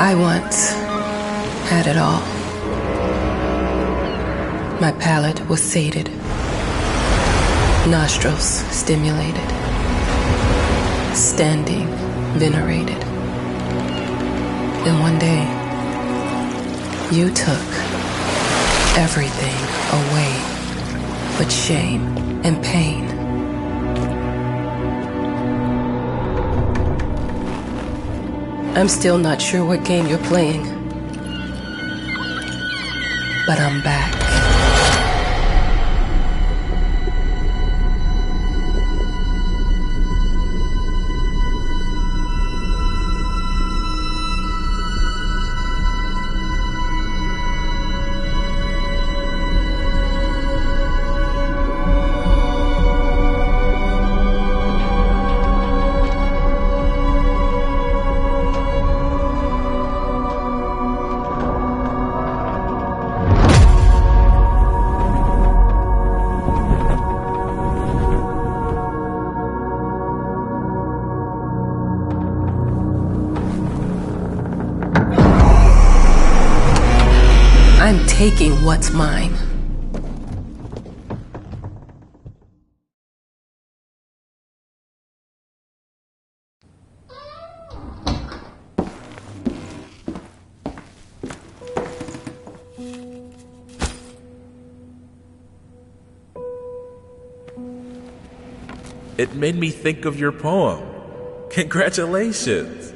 I once had it all. My palate was sated, nostrils stimulated, standing venerated. And one day, you took everything away but shame and pain. I'm still not sure what game you're playing, but I'm back. I'm taking what's mine. It made me think of your poem. Congratulations!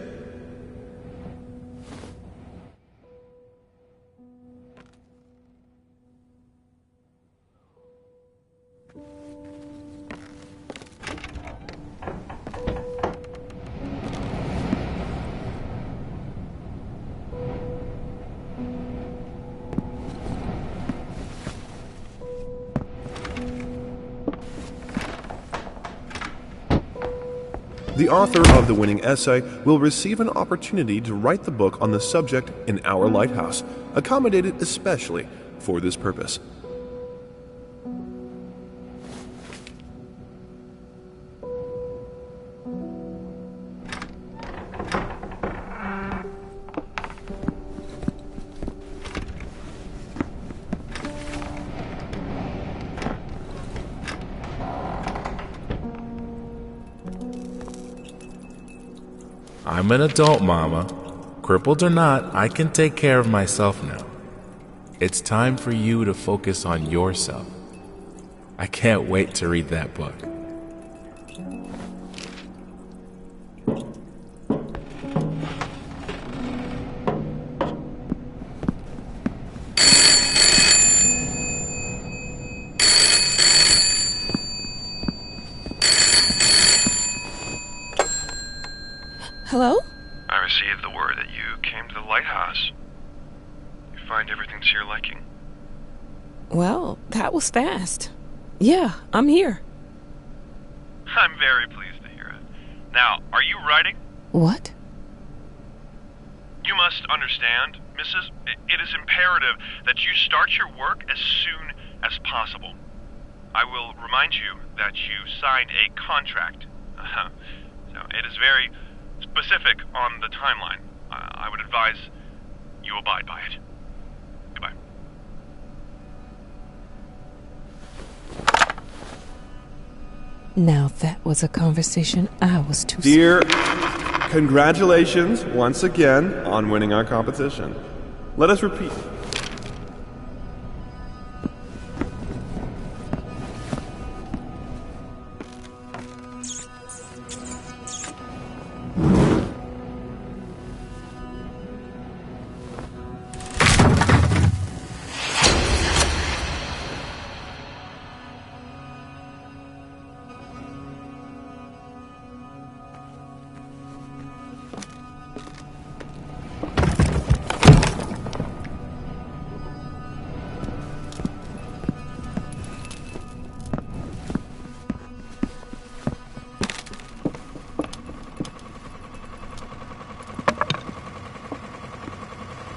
The author of the winning essay will receive an opportunity to write the book on the subject in our lighthouse, accommodated especially for this purpose. I'm an adult, Mama. Crippled or not, I can take care of myself now. It's time for you to focus on yourself. I can't wait to read that book. Hello? I received the word that you came to the lighthouse. You find everything to your liking. Well, that was fast. Yeah, I'm here. I'm very pleased to hear it. Now, are you writing? What? You must understand, Mrs. It is imperative that you start your work as soon as possible. I will remind you that you signed a contract. So it is very specific on the timeline. I would advise you abide by it. Goodbye. Now that was a conversation I was too... Dear, congratulations once again on winning our competition. Let us repeat.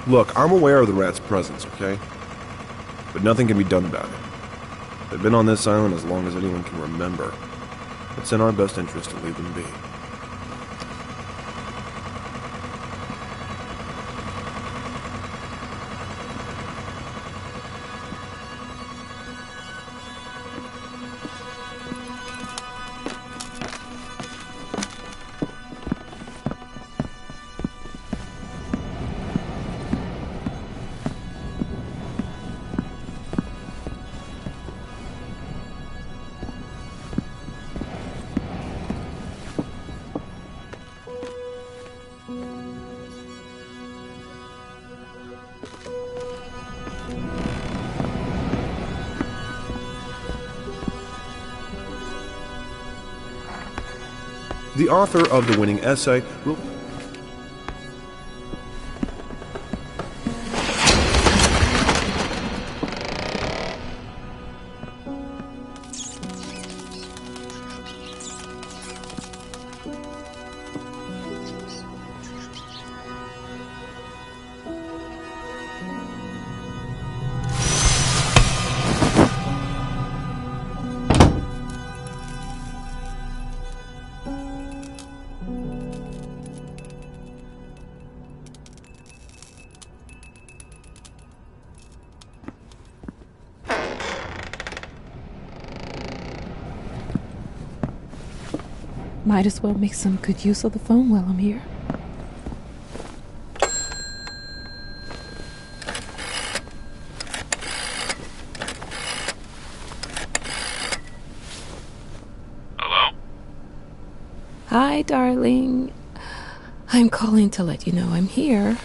Look, I'm aware of the rat's presence, okay? But nothing can be done about it. They've been on this island as long as anyone can remember. It's in our best interest to leave them be. The author of the winning essay will... Might as well make some good use of the phone while I'm here. Hello? Hi, darling. I'm calling to let you know I'm here.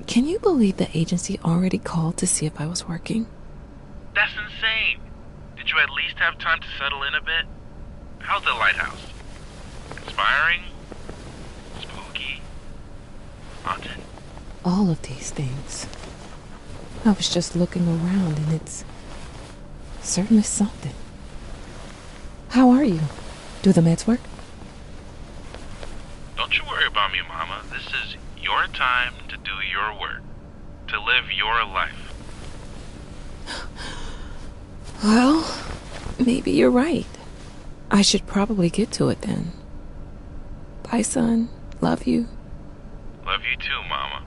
Can you believe the agency already called to see if I was working? That's insane. Did you at least have time to settle in a bit? How's the lighthouse? Inspiring? Spooky? Haunted? All of these things. I was just looking around and it's certainly something. How are you? Do the meds work? Don't you worry about me, Mama. This is your time to do your work. To live your life. Well, maybe you're right. I should probably get to it then. Bye, son. Love you. Love you too, Mama.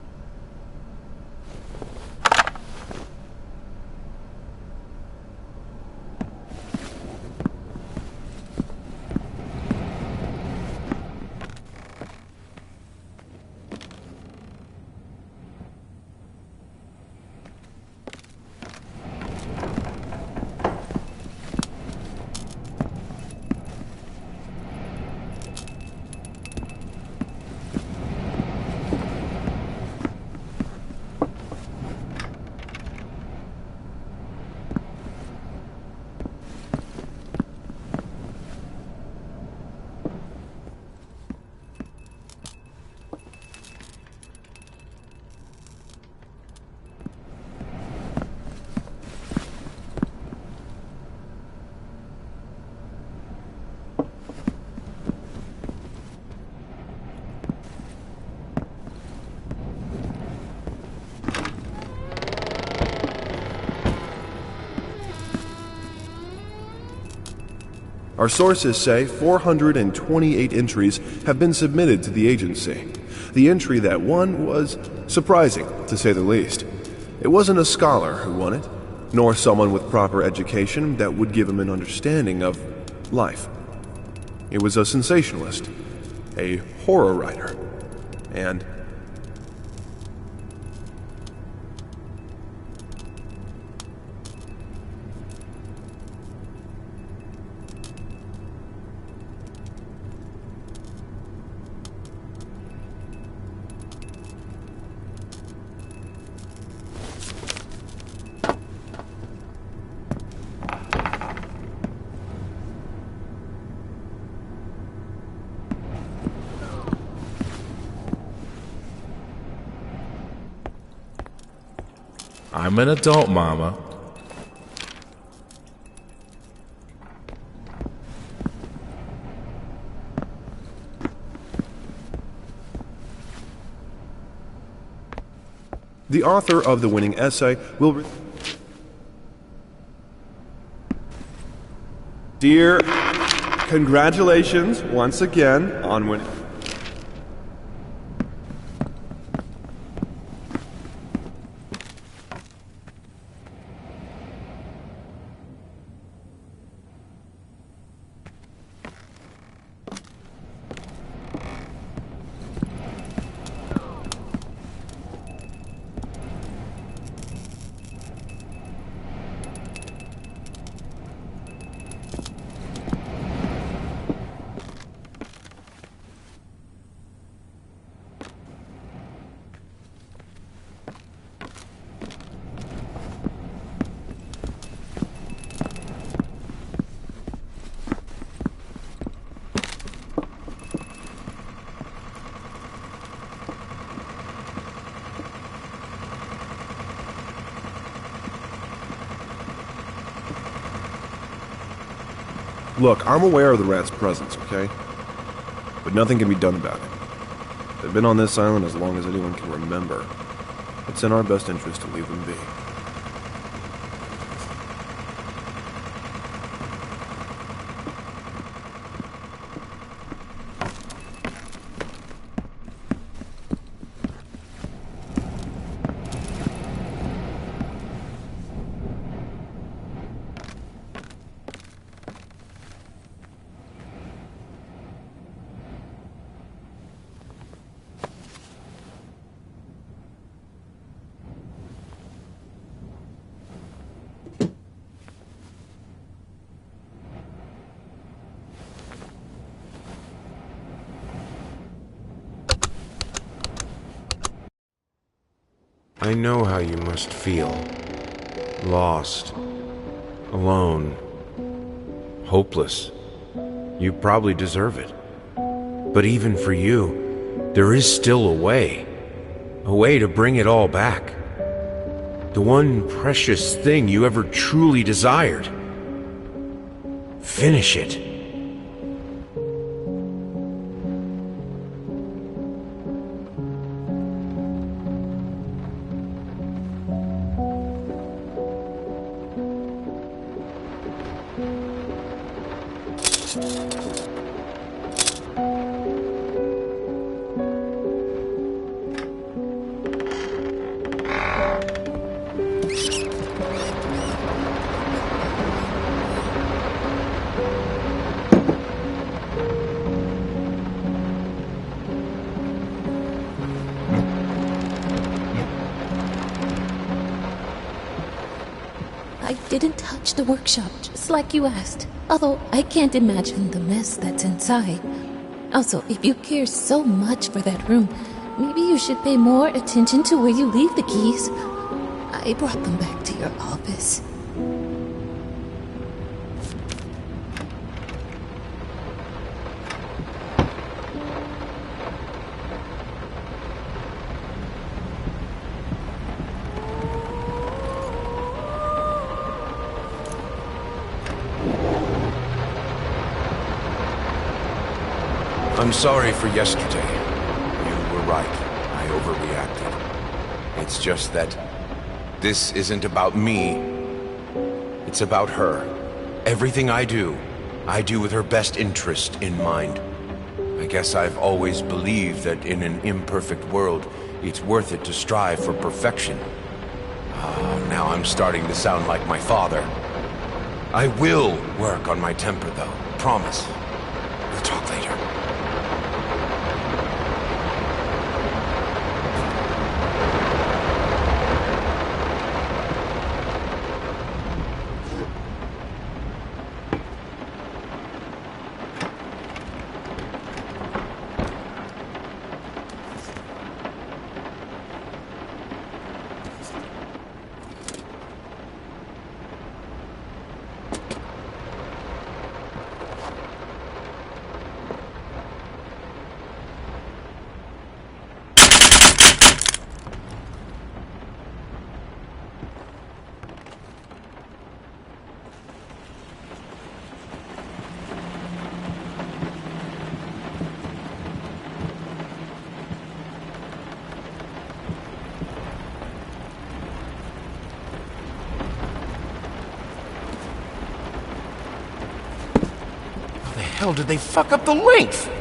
Our sources say 428 entries have been submitted to the agency. The entry that won was surprising, to say the least. It wasn't a scholar who won it, nor someone with proper education that would give him an understanding of life. It was a sensationalist, a horror writer, and I'm an adult, Mama. The author of the winning essay will... Dear, congratulations once again on winning... Look, I'm aware of the rat's presence, okay? But nothing can be done about it. They've been on this island as long as anyone can remember. It's in our best interest to leave them be. I know how you must feel. Lost. Alone. Hopeless. You probably deserve it. But even for you, there is still a way. A way to bring it all back. The one precious thing you ever truly desired. Finish it. I didn't touch the workshop, just like you asked. Although I can't imagine the mess that's inside. Also, if you care so much for that room, maybe you should pay more attention to where you leave the keys. I brought them back to your office. I'm sorry for yesterday. You were right. I overreacted. It's just that this isn't about me. It's about her. Everything I do with her best interest in mind. I guess I've always believed that in an imperfect world, it's worth it to strive for perfection. Now I'm starting to sound like my father. I will work on my temper, though. Promise. We'll talk later. hell did they fuck up the length?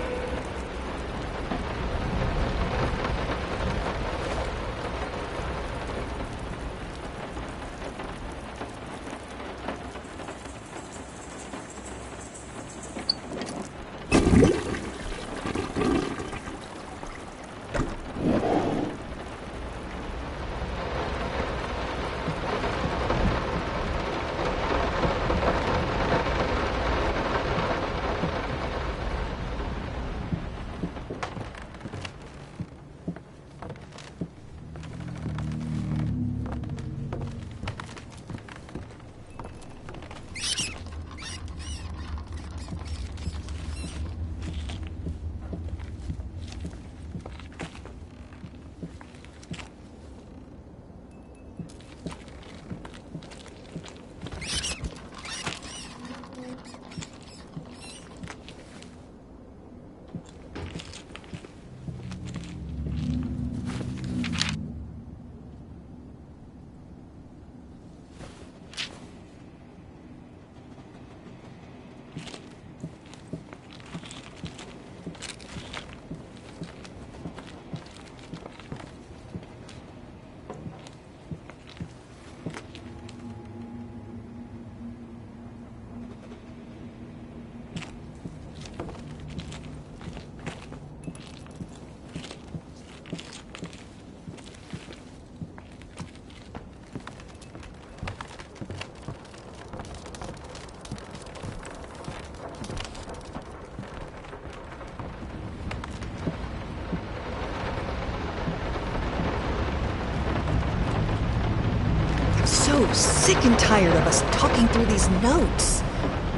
So sick and tired of us talking through these notes.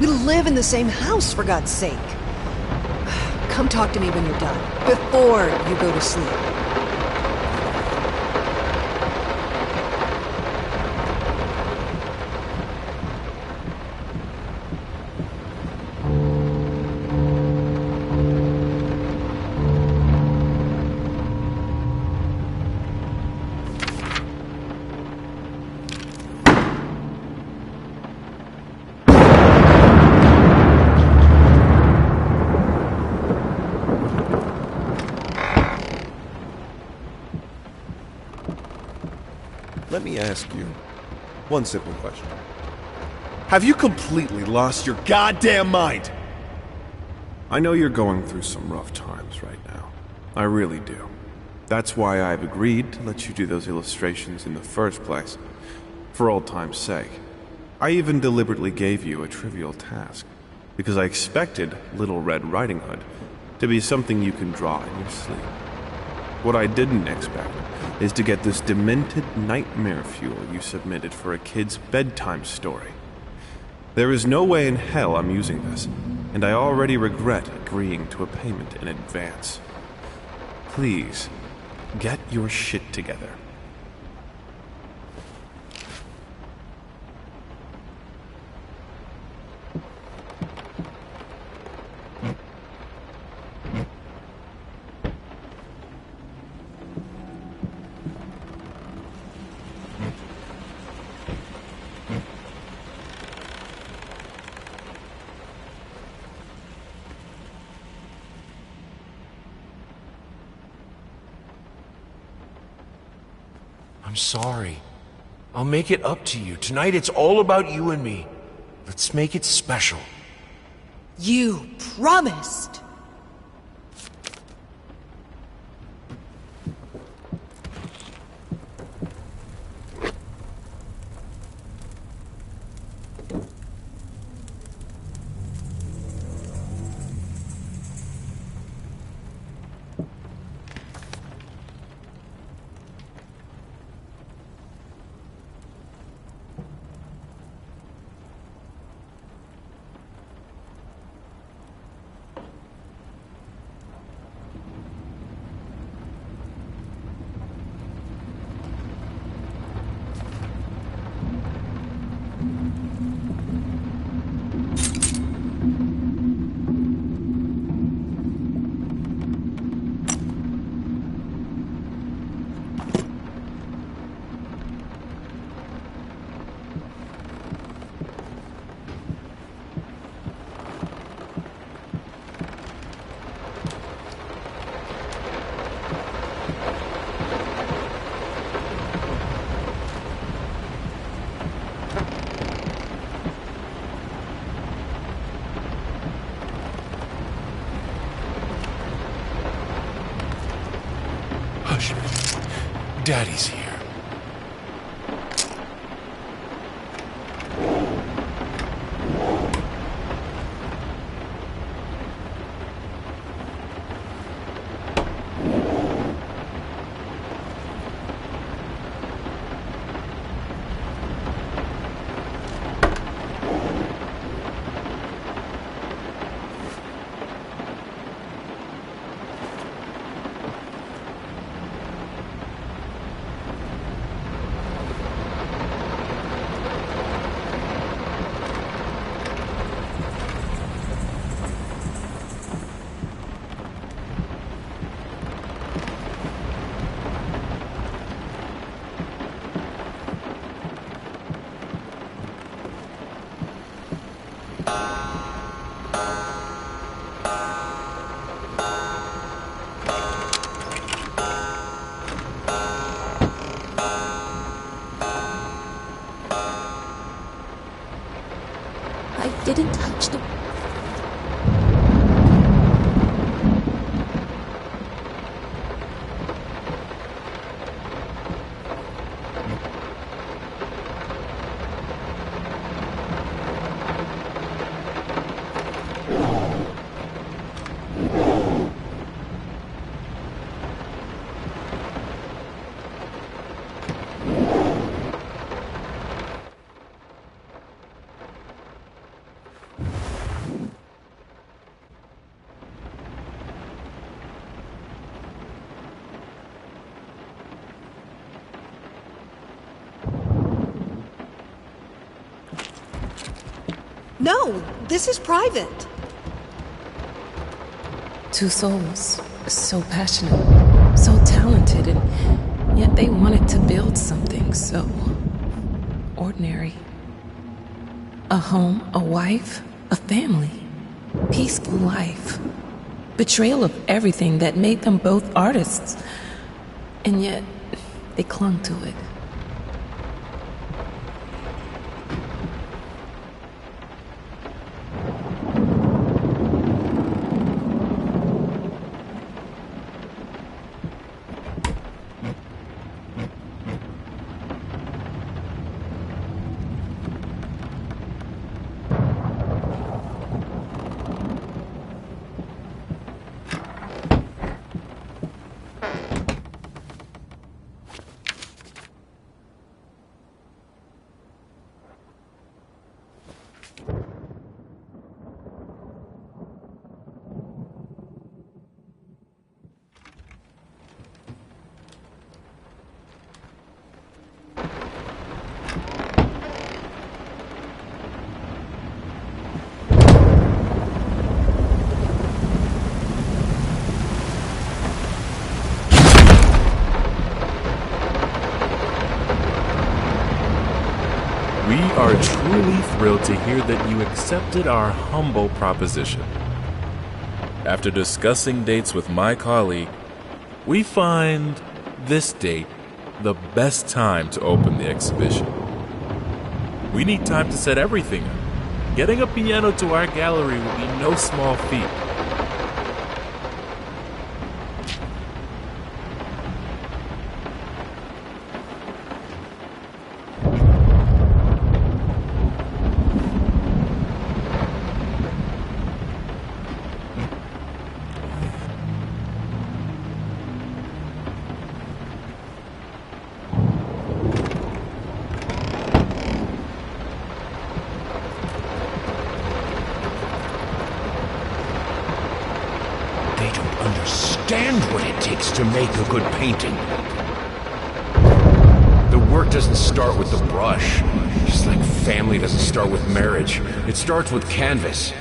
We live in the same house, for God's sake. Come talk to me when you're done, before you go to sleep. Let me ask you one simple question. Have you completely lost your goddamn mind? I know you're going through some rough times right now. I really do. That's why I've agreed to let you do those illustrations in the first place. For old time's sake. I even deliberately gave you a trivial task, because I expected Little Red Riding Hood to be something you can draw in your sleep. What I didn't expect is to get this demented nightmare fuel you submitted for a kid's bedtime story. There is no way in hell I'm using this, and I already regret agreeing to a payment in advance. Please, get your shit together. I'm sorry. I'll make it up to you. Tonight it's all about you and me. Let's make it special. You promised! Daddy's here. I didn't touch the... No, this is private. Two souls, so passionate, so talented, and yet they wanted to build something so ordinary. A home, a wife, a family, peaceful life. Betrayal of everything that made them both artists, and yet they clung to it. We are truly thrilled to hear that you accepted our humble proposition. After discussing dates with my colleague, we find this date the best time to open the exhibition. We need time to set everything up. Getting a piano to our gallery will be no small feat. They don't understand what it takes to make a good painting. The work doesn't start with the brush, just like family doesn't start with marriage. It starts with canvas.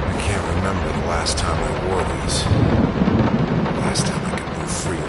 I can't remember the last time I wore these. Last time I could move freely.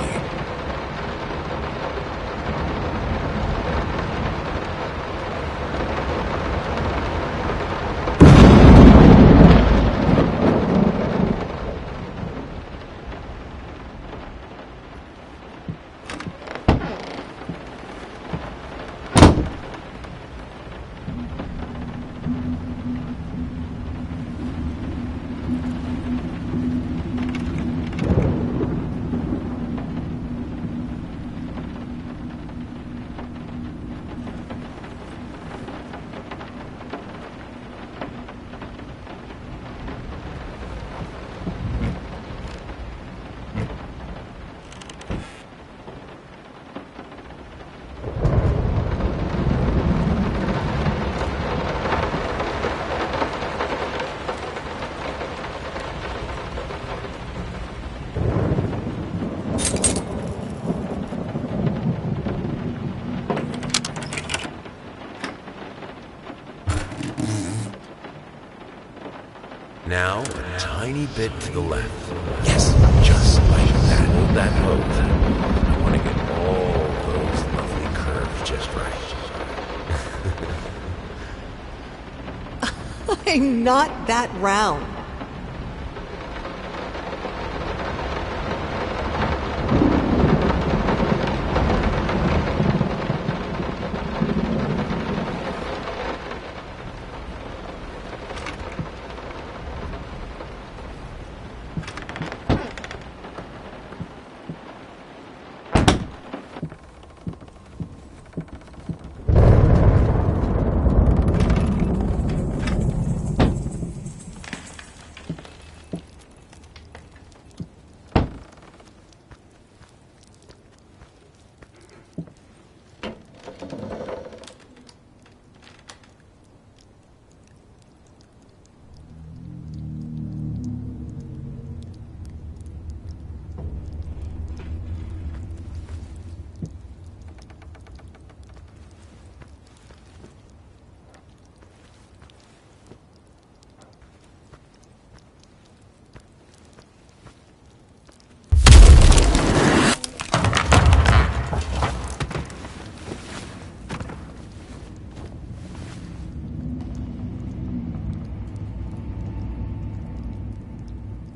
Now, a tiny bit to the left. Yes, just like that. Hold that pose. I want to get all those lovely curves just right. I'm not that round.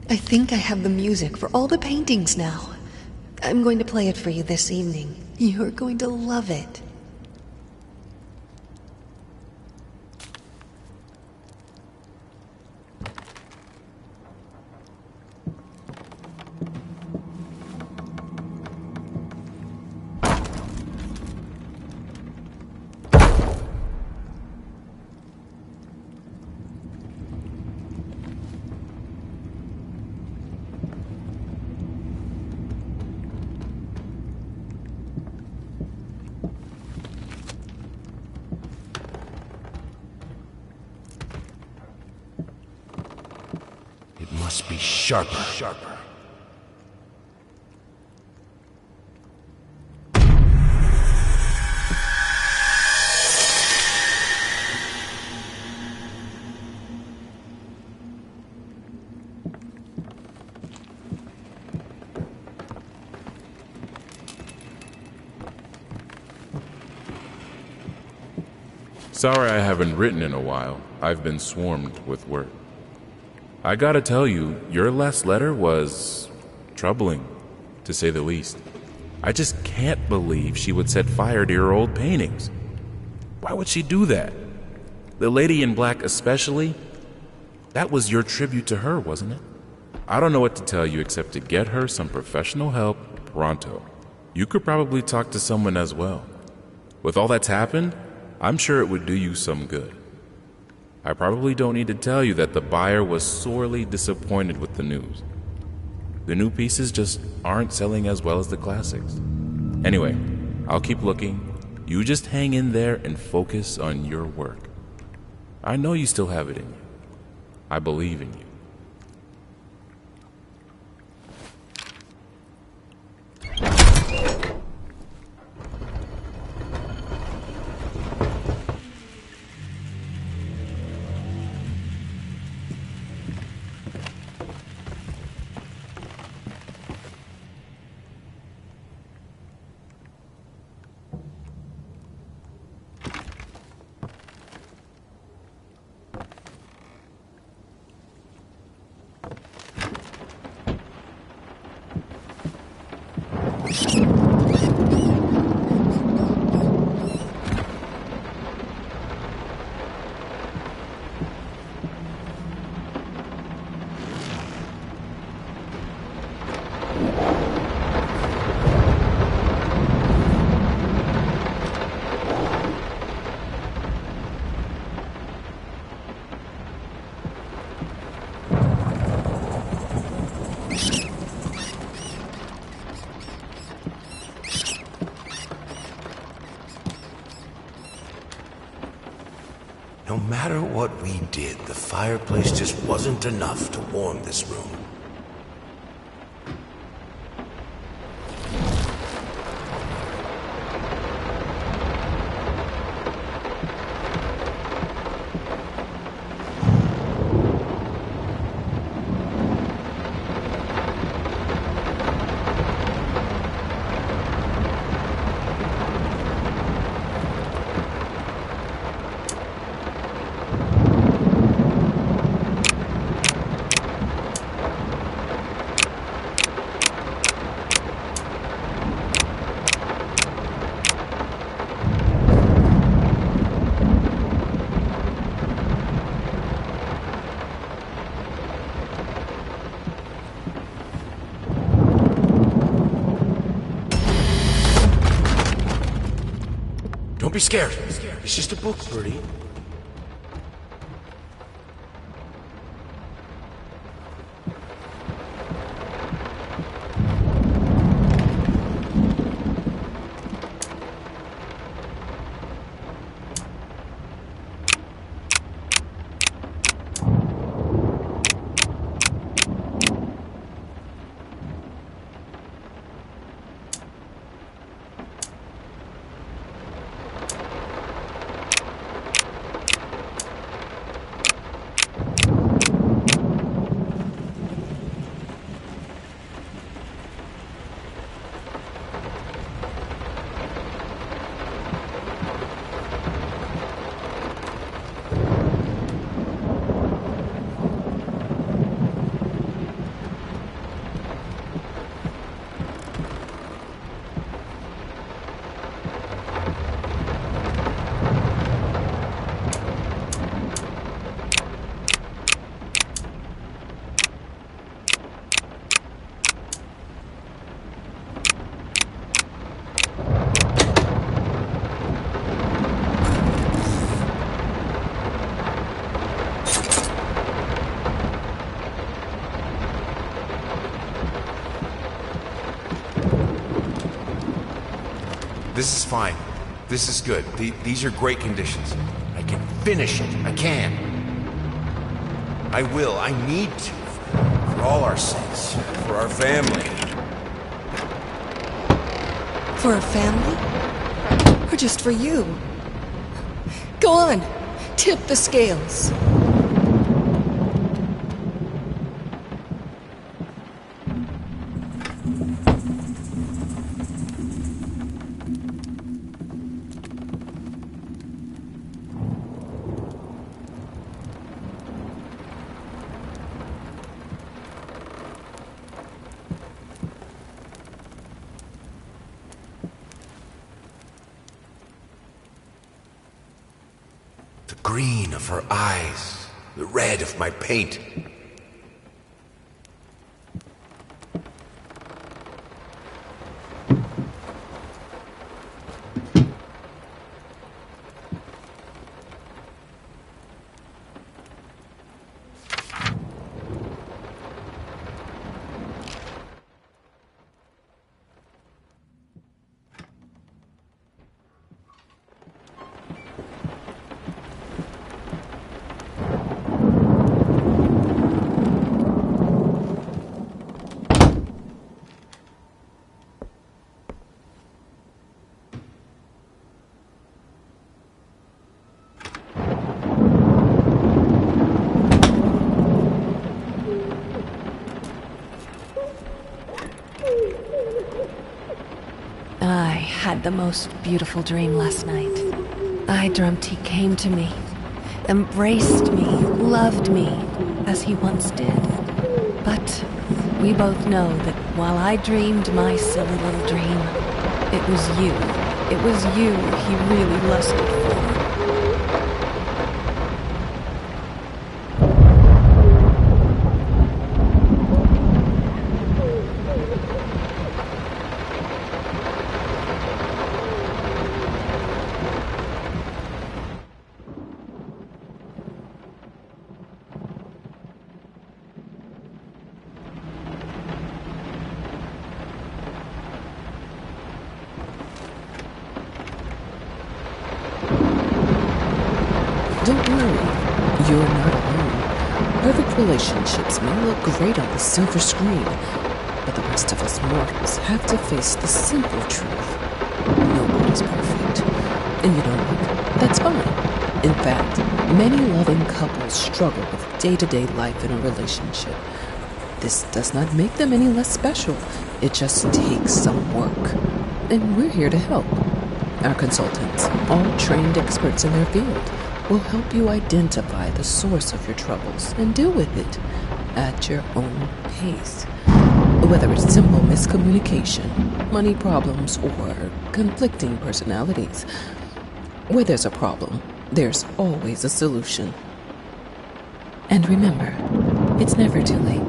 I think I have the music for all the paintings now. I'm going to play it for you this evening. You're going to love it. It must be sharper. Sorry I haven't written in a while. I've been swarmed with work. I gotta tell you, your last letter was troubling, to say the least. I just can't believe she would set fire to your old paintings. Why would she do that? The lady in black especially? That was your tribute to her, wasn't it? I don't know what to tell you except to get her some professional help pronto. You could probably talk to someone as well. With all that's happened, I'm sure it would do you some good. I probably don't need to tell you that the buyer was sorely disappointed with the news. The new pieces just aren't selling as well as the classics. Anyway, I'll keep looking. You just hang in there and focus on your work. I know you still have it in you. I believe in you. No matter what we did, the fireplace just wasn't enough to warm this room. be scared. It's just a book, Birdie. This is fine. This is good. These are great conditions. I can finish it. I can. I will. I need to. For all our sakes. For our family. For our family? Or just for you? Go on. Tip the scales. The green of her eyes, the red of my paint. I had the most beautiful dream last night. I dreamt he came to me, embraced me, loved me, as he once did. But we both know that while I dreamed my silly little dream, it was you. It was you he really lusted for. Don't worry, you're not alone. Perfect relationships may look great on the silver screen, but the rest of us mortals have to face the simple truth. Nobody's perfect. And you know what? That's fine. In fact, many loving couples struggle with day-to-day life in a relationship. This does not make them any less special. It just takes some work. And we're here to help. Our consultants, all trained experts in their field, will help you identify the source of your troubles and deal with it at your own pace. Whether it's simple miscommunication, money problems, or conflicting personalities. Where there's a problem, there's always a solution. And remember, it's never too late.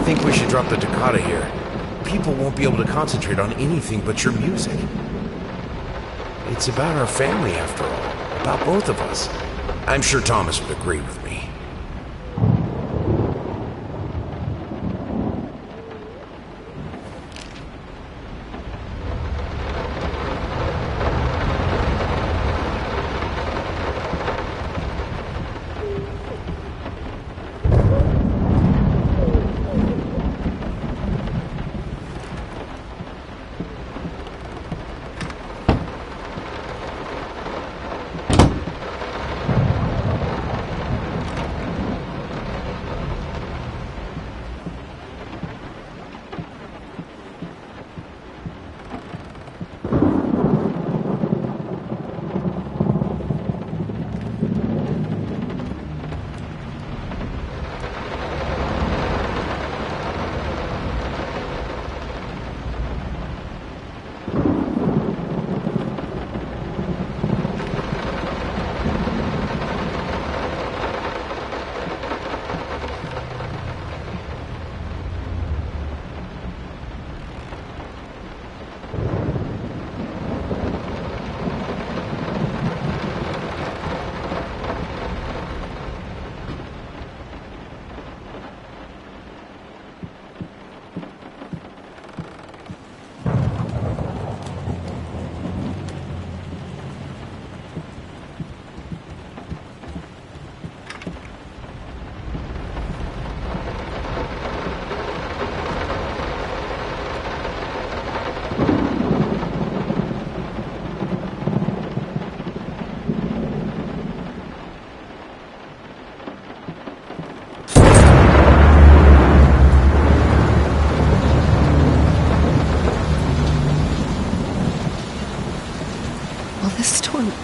think we should drop the toccata here. People won't be able to concentrate on anything but your music. It's about our family, after all. About both of us. I'm sure Thomas would agree with me.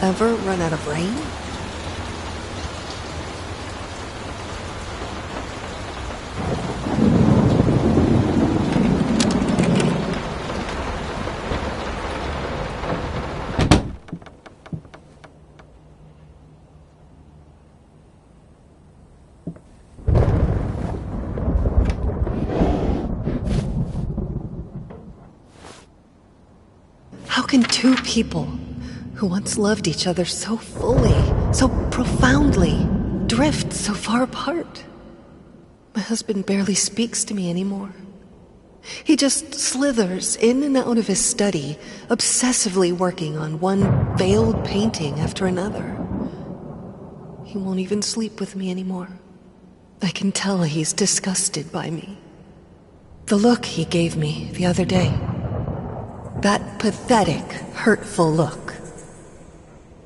Ever run out of rain? How can two people who once loved each other so fully, so profoundly, drift so far apart? My husband barely speaks to me anymore. He just slithers in and out of his study, obsessively working on one veiled painting after another. He won't even sleep with me anymore. I can tell he's disgusted by me. The look he gave me the other day, that pathetic, hurtful look.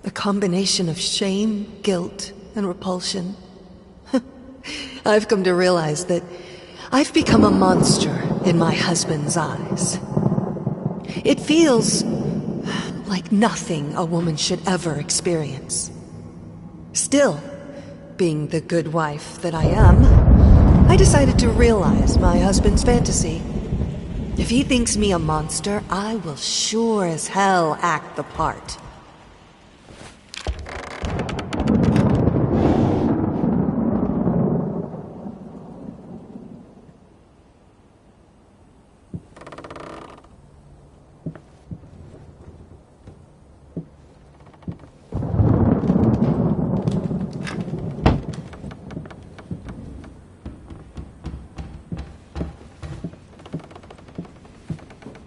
A combination of shame, guilt, and repulsion. I've come to realize that I've become a monster in my husband's eyes. It feels like nothing a woman should ever experience. Still, being the good wife that I am, I decided to realize my husband's fantasy. If he thinks me a monster, I will sure as hell act the part.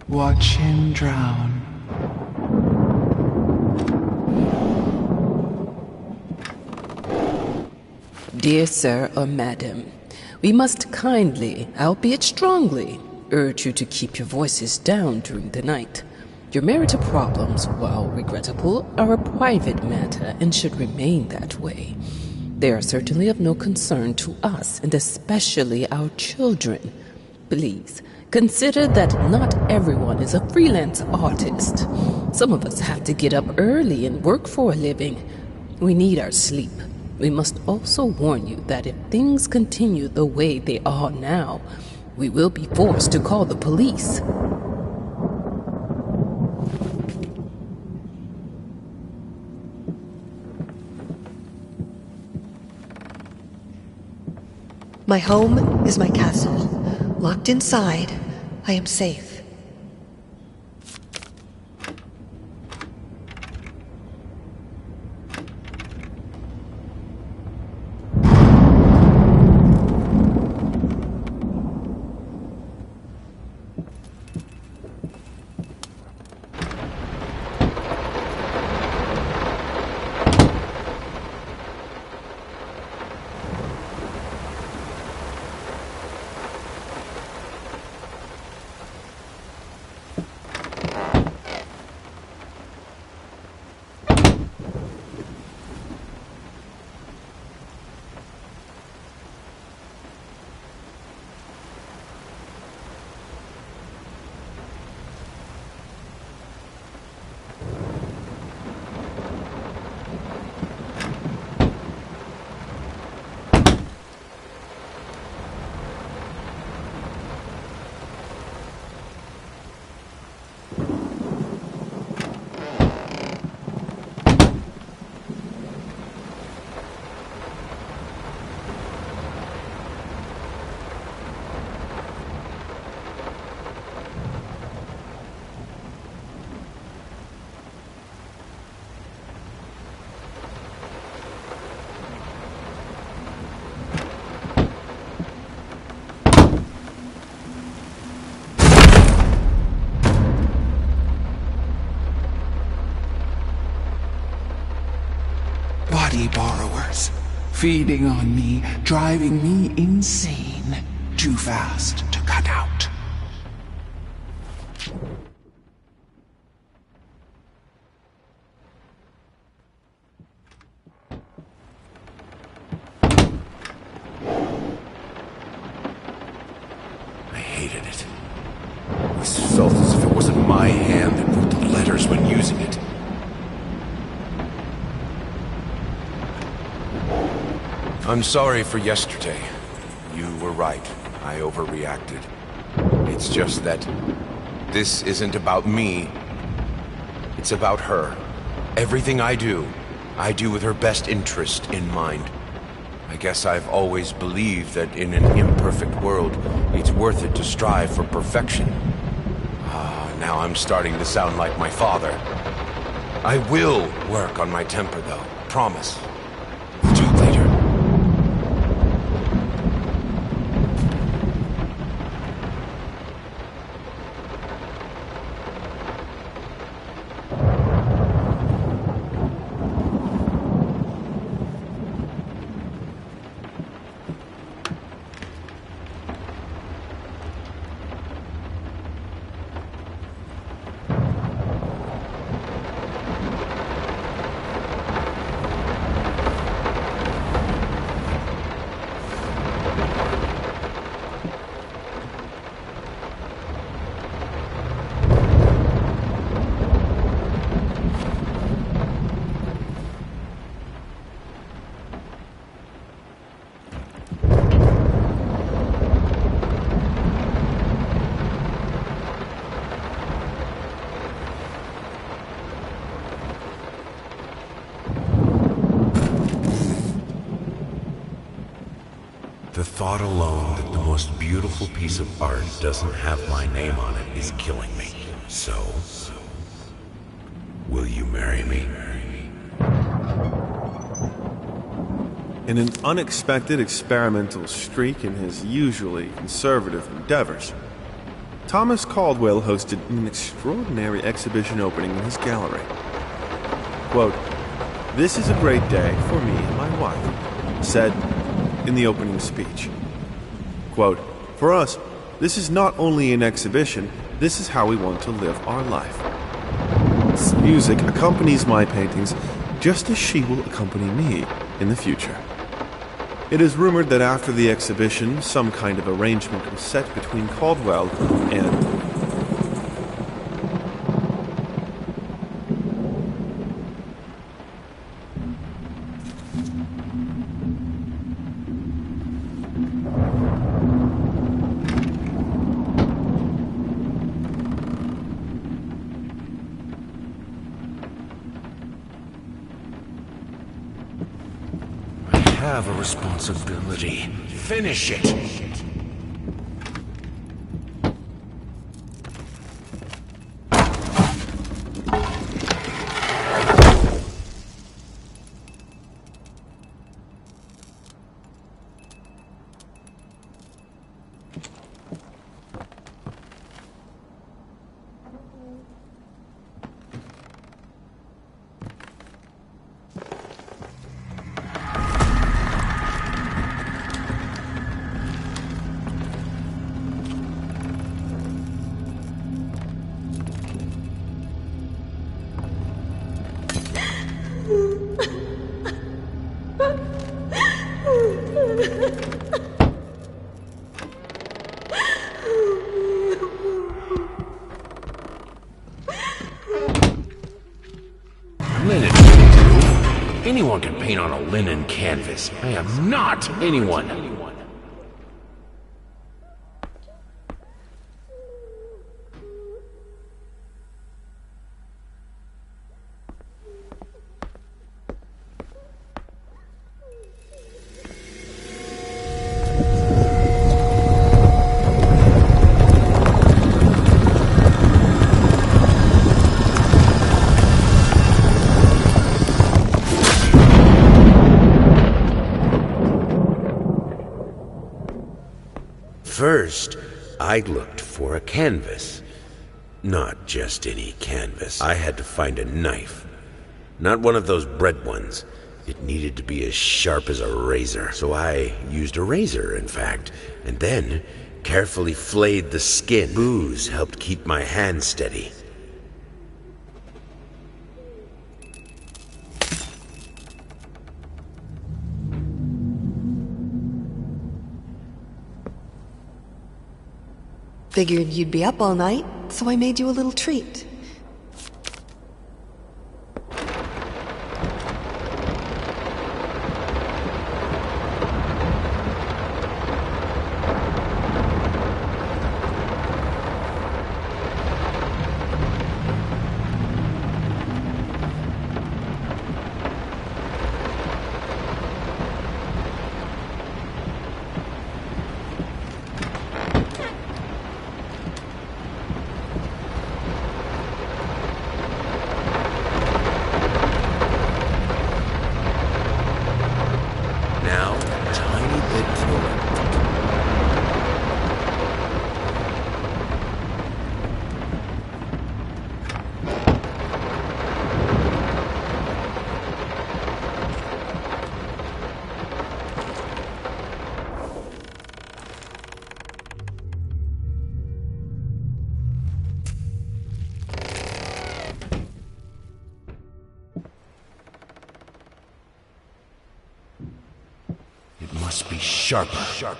Watch him drown. Dear sir or madam, we must kindly, albeit strongly, urge you to keep your voices down during the night. Your marital problems, while regrettable, are a private matter and should remain that way. They are certainly of no concern to us, and especially our children. Please, consider that not everyone is a freelance artist. Some of us have to get up early and work for a living. We need our sleep. We must also warn you that if things continue the way they are now, we will be forced to call the police. My home is my castle, Locked inside, I am safe. Body borrowers, feeding on me, driving me insane. Too fast to cut out. I hated it. This felt as if it wasn't my hand that wrote the letters when using it. I'm sorry for yesterday. You were right. I overreacted. It's just that this isn't about me. It's about her. Everything I do with her best interest in mind. I guess I've always believed that in an imperfect world, it's worth it to strive for perfection. Now I'm starting to sound like my father. I will work on my temper, though. Promise. We'll talk later. The thought alone that the most beautiful piece of art doesn't have my name on it is killing me. So, will you marry me? In an unexpected experimental streak in his usually conservative endeavors, Thomas Caldwell hosted an extraordinary exhibition opening in his gallery. Quote, "This is a great day for me and my wife," said in the opening speech. Quote, "For us, this is not only an exhibition, this is how we want to live our life. This music accompanies my paintings just as she will accompany me in the future." It is rumored that after the exhibition, some kind of arrangement was set between Caldwell and I have a responsibility. Finish it! Linen. Anyone can paint on a linen canvas. I am not anyone. First, I looked for a canvas. Not just any canvas. I had to find a knife. Not one of those bread ones. It needed to be as sharp as a razor. So I used a razor, in fact, and then carefully flayed the skin. Booze helped keep my hand steady. Figured you'd be up all night, so I made you a little treat. Must be sharper.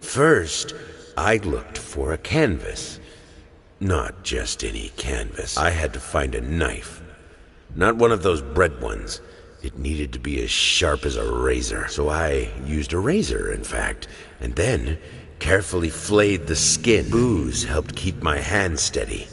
First, I looked for a canvas. Not just any canvas. I had to find a knife. Not one of those bread ones. It needed to be as sharp as a razor. So I used a razor, in fact, and then carefully flayed the skin. Booze helped keep my hand steady.